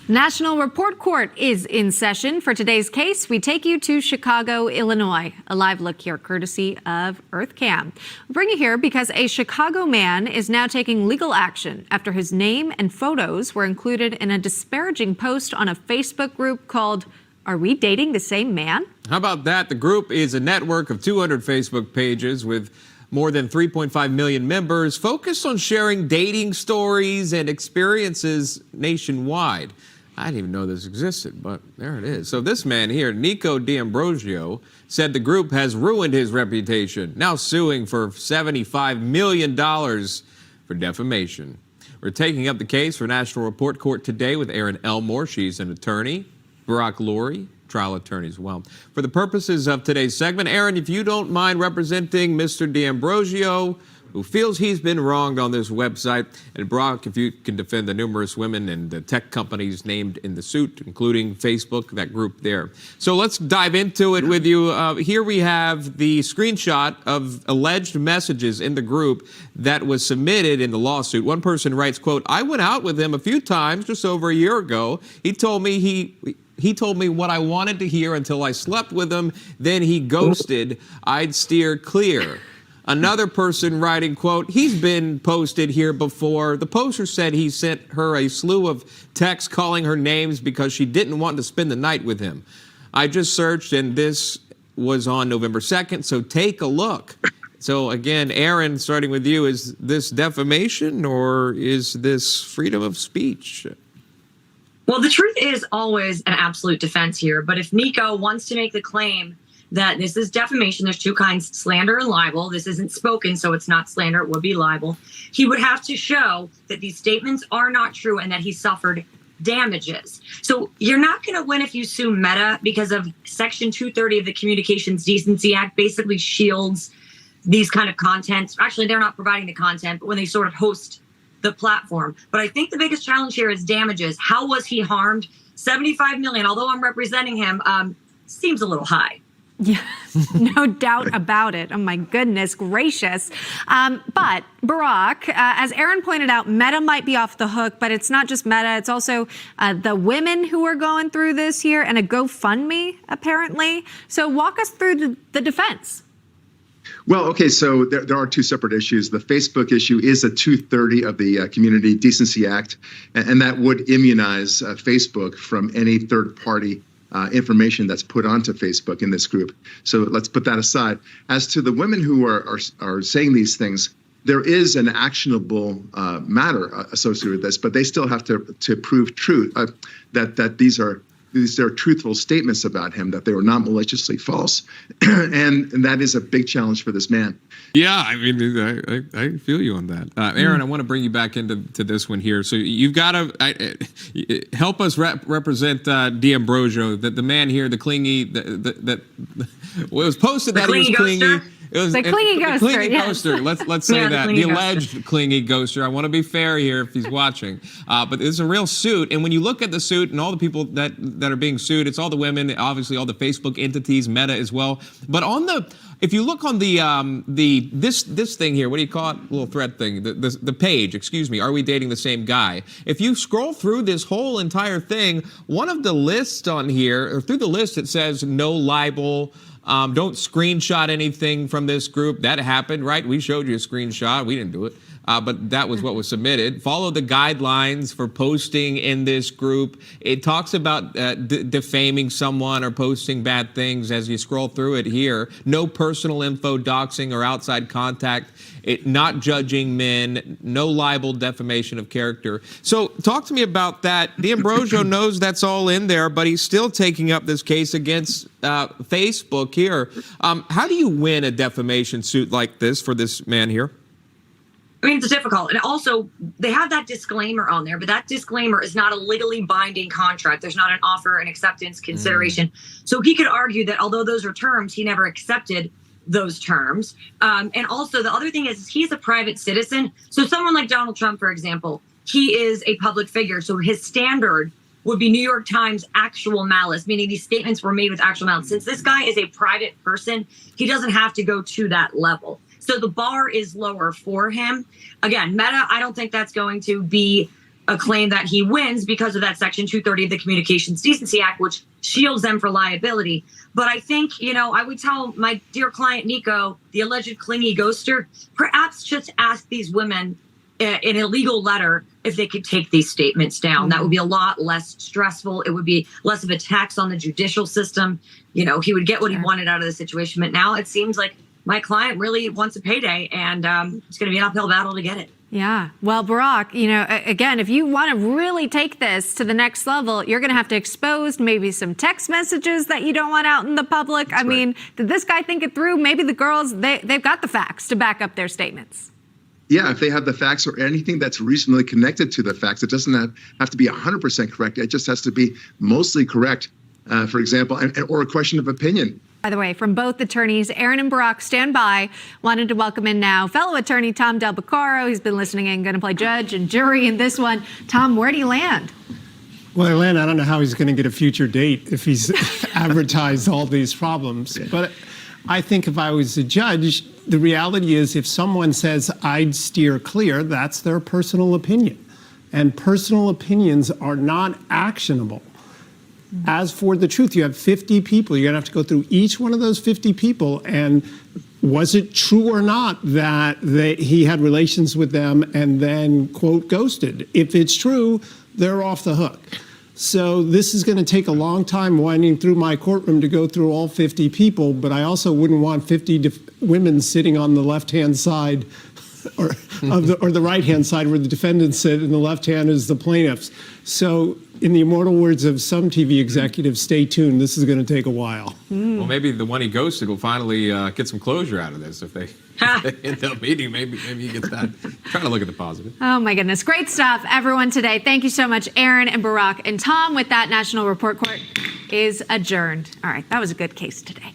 National Report Court is in session. For today's case, we take you to Chicago, Illinois. A live look here, courtesy of EarthCam. We bring you here because a Chicago man is now taking legal action after his name and photos were included in a disparaging post on a Facebook group called "Are We Dating the Same Man?" How about that? The group is a network of 200 Facebook pages with more than 3.5 million members focused on sharing dating stories and experiences nationwide. I didn't even know this existed, but there it is. So this man here, Nico D'Ambrosio, said the group has ruined his reputation, now suing for $75 million for defamation. We're taking up the case for National Report Court today with Erin Elmore. She's an attorney. Barack Lurie, trial attorney as well. For the purposes of today's segment, Erin, if you don't mind representing Mr. D'Ambrosio, who feels he's been wronged on this website, and Barack, if you can defend the numerous women and the tech companies named in the suit, including Facebook, that group there. So let's dive into it with you. Here we have the screenshot of alleged messages in the group that was submitted in the lawsuit. One person writes, quote, "I went out with him a few times just over a year ago. He told me what I wanted to hear until I slept with him. Then he ghosted. I'd steer clear." Another person writing, quote, "He's been posted here before. The poster said he sent her a slew of texts calling her names because she didn't want to spend the night with him. I just searched and this was on November 2nd, so take a look." So again, Erin, starting with you, is this defamation or is this freedom of speech? Well, the truth is always an absolute defense here. But if Nico wants to make the claim that this is defamation, there's two kinds, slander and libel. This isn't spoken, so it's not slander. It would be libel. He would have to show that these statements are not true and that he suffered damages. So you're not going to win if you sue Meta because of Section 230 of the Communications Decency Act basically shields these kind of content. Actually, they're not providing the content, but when they sort of host the platform. But I think the biggest challenge here is damages. How was he harmed? 75 million, although I'm representing him, seems a little high. Yeah, no doubt about it. Oh, my goodness gracious. But Barack, as Erin pointed out, Meta might be off the hook, but it's not just Meta. It's also the women who are going through this here and a GoFundMe, apparently. So walk us through the defense. Well, okay, so there are two separate issues. The Facebook issue is a 230 of the Community Decency Act, and that would immunize Facebook from any third-party information that's put onto Facebook in this group. So let's put that aside. As to the women who are saying these things, there is an actionable matter associated with this, but they still have to prove truth, that these are truthful statements about him, that they were not maliciously false. and that is a big challenge for this man. Yeah, I mean, I feel you on that. Erin, I want to bring you back into this one here. So you've got to help us represent D'Ambrosio, the man here, the clingy, it was posted that he was clingy. It was the clingy ghoster. Clingy yes. ghoster. Let's say that. The alleged ghoster. Clingy ghoster. I want to be fair here if he's watching. But it's a real suit. And when you look at the suit and all the people that are being sued, it's all the women, obviously all the Facebook entities, Meta as well. But if you look on this thing here, what do you call it? Little thread thing. The page, excuse me. Are we dating the same guy? If you scroll through this whole entire thing, one of the lists on here, or through the list, it says no libel. Don't screenshot anything from this group. That happened, right? We showed you a screenshot. We didn't do it. But that was what was submitted. Follow the guidelines for posting in this group. It talks about defaming someone or posting bad things as you scroll through it here. No personal info, doxing, or outside contact. Not judging men. No libel, defamation of character. So talk to me about that. D'Ambrosio knows that's all in there, but he's still taking up this case against Facebook here. How do you win a defamation suit like this for this man here? I mean, it's difficult. And also, they have that disclaimer on there, but that disclaimer is not a legally binding contract. There's not an offer, an acceptance, consideration. So he could argue that although those are terms, he never accepted those terms. And also, the other thing is he's a private citizen. So someone like Donald Trump, for example, he is a public figure. So his standard would be New York Times actual malice, meaning these statements were made with actual malice. Since this guy is a private person, he doesn't have to go to that level. So the bar is lower for him. Again, Meta, I don't think that's going to be a claim that he wins because of that Section 230 of the Communications Decency Act, which shields them for liability. But I think, I would tell my dear client, Nico, the alleged clingy ghoster, perhaps just ask these women in a legal letter if they could take these statements down. That would be a lot less stressful. It would be less of a tax on the judicial system. He would get what he wanted out of the situation. But now it seems like my client really wants a payday, and it's going to be an uphill battle to get it. Yeah. Well, Barack, again, if you want to really take this to the next level, you're going to have to expose maybe some text messages that you don't want out in the public. I mean, did this guy think it through? Maybe the girls, they've got the facts to back up their statements. Yeah, if they have the facts or anything that's reasonably connected to the facts, it doesn't have to be 100% correct. It just has to be mostly correct, for example, or a question of opinion. By the way, from both attorneys, Aaron and Barack, stand by. Wanted to welcome in now fellow attorney Tom Del Beccaro. He's been listening in, going to play judge and jury in this one. Tom, where do you land? Well, I don't know how he's going to get a future date if he's advertised all these problems. Yeah. But I think if I was a judge, the reality is if someone says I'd steer clear, that's their personal opinion. And personal opinions are not actionable. As for the truth, you have 50 people. You're going to have to go through each one of those 50 people. And was it true or not that he had relations with them and then, quote, ghosted? If it's true, they're off the hook. So this is going to take a long time winding through my courtroom to go through all 50 people. But I also wouldn't want 50 women sitting on the left-hand side or the right-hand side where the defendants sit, and the left hand is the plaintiffs. So in the immortal words of some TV executives, stay tuned. This is going to take a while. Well, maybe the one he ghosted will finally get some closure out of this. If they end up meeting, maybe he gets that. Trying to look at the positive. Oh, my goodness. Great stuff, everyone, today. Thank you so much, Aaron and Barack. And Tom, with that, National Report Court is adjourned. All right, that was a good case today.